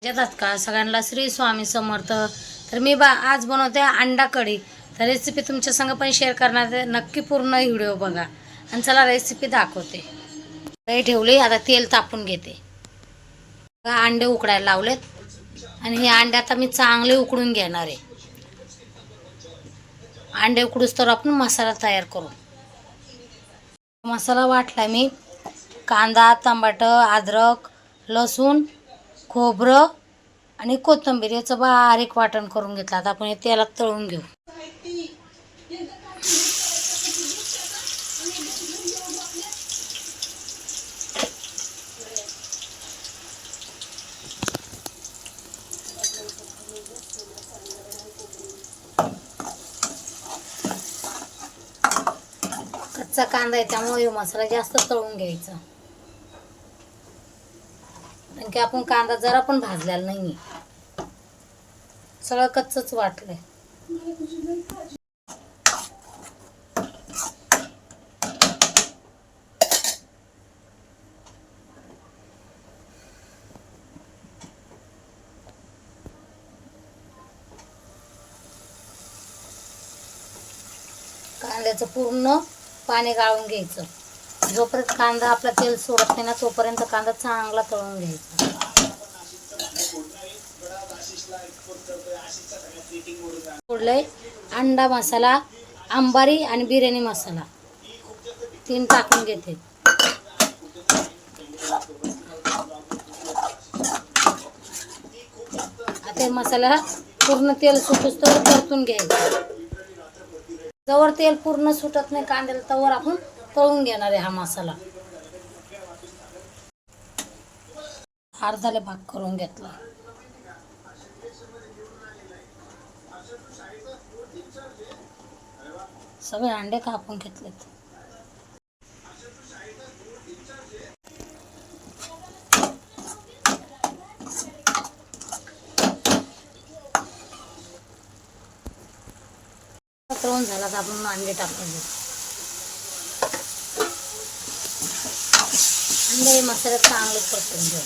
येतात का सगळ्यांना श्री स्वामी समर्थ. तर मी आज बनवते अंडा कढी. तर रेसिपी तुमच्या संग पण शेअर करणार आहे, नक्की पूर्ण व्हिडिओ बघा. आणि चला रेसिपी दाखवते. कढई ठेवली, आता तेल तापून घेते. अंडे उकडायला लावलेत आणि हे अंडे आता मी चांगले उकडून घेणार आहे. अंडे उकडूस तर आपण मसाला तयार करू. मसाला वाटला मी, कांदा, टमाटर, अद्रक, लसूण, खोबरं आणि कोथिंबीर याचं बारीक वाटण करून घेतलं. आता आपण हे तेलात तळून घेऊ. कच्चा कांदा आहे त्यामुळे मसाला जास्त तळून घ्यायचा. आणखी आपण कांदा जरा पण भाजलेला नाही, सगळं कच्चच वाटलंय. कांद्याचं पूर्ण पाणी गाळून घ्यायचं. जोपर्यंत कांदा आपला तेल सोडत नाही ना तोपर्यंत कांदा चांगला तळून घ्यायचा. सोडलंय अंडा मसाला, अंबारी आणि बिर्याणी मसाला 3 टाकून घेते. आता मसाला पूर्ण तेल सुटूस तर परतून घ्यायचं. जवळ तेल पूर्ण सुटत नाही कांद्याला तवर आपण तळून घेणार आहे हा मसाला. अर्धाले भाग करून घेतला. सगळे अंडे कापून घेतलेत. तळून झाला तर आपण अंडे टाकून घेऊ. अंडे मसाल्यात चांगले परतून घेऊ.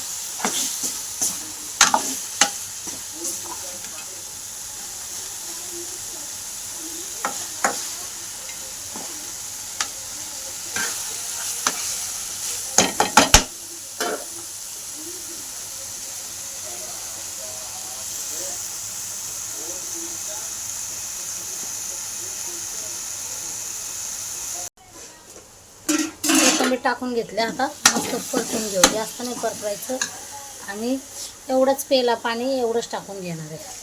टाकून घेतले. आता मस्त परतून घेऊ. जास्त नाही परतायचं आणि एवढंच पेला पाणी एवढंच टाकून घेणार आहे.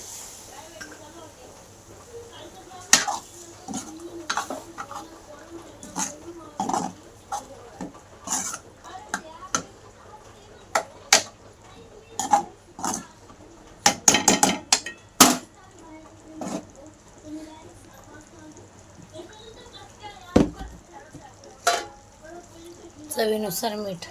चवीनुसार मीठ.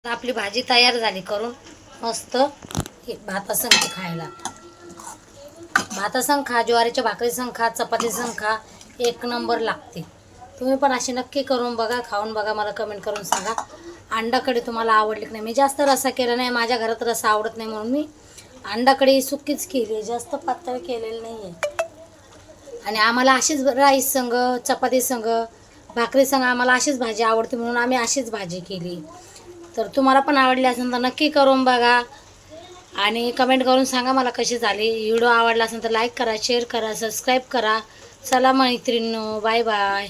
आपली भाजी तयार झाली करून. मस्त भातासंग खायला. भातासंग खा, ज्वारीच्या भाकरीसंग खा, चपातीसंग खा, एक नंबर लागते. तुम्ही पण अशी नक्की करून बघा, खाऊन बघा, मला कमेंट करून सांगा अंडा कढी तुम्हाला आवडली की नाही. मी जास्त रसा केला नाही, माझ्या घरात रसा आवडत नाही म्हणून मी अंडा कढी सुकीच केली, जास्त पातळ केलेलं नाही आहे. आणि आम्हाला अशीच राईस संग, चपाती संग, भाकरी संग आम्हाला अशीच भाजी आवडते म्हणून आम्ही अशीच भाजी केली. तर तुम्हाला पण आवडली असेल तर नक्की करून बघा आणि कमेंट करून सांगा मला कशी झाली. व्हिडिओ आवडला असेल तर लाईक करा, शेअर करा, सबस्क्राईब करा. चला मैत्रिणींनो, बाय बाय.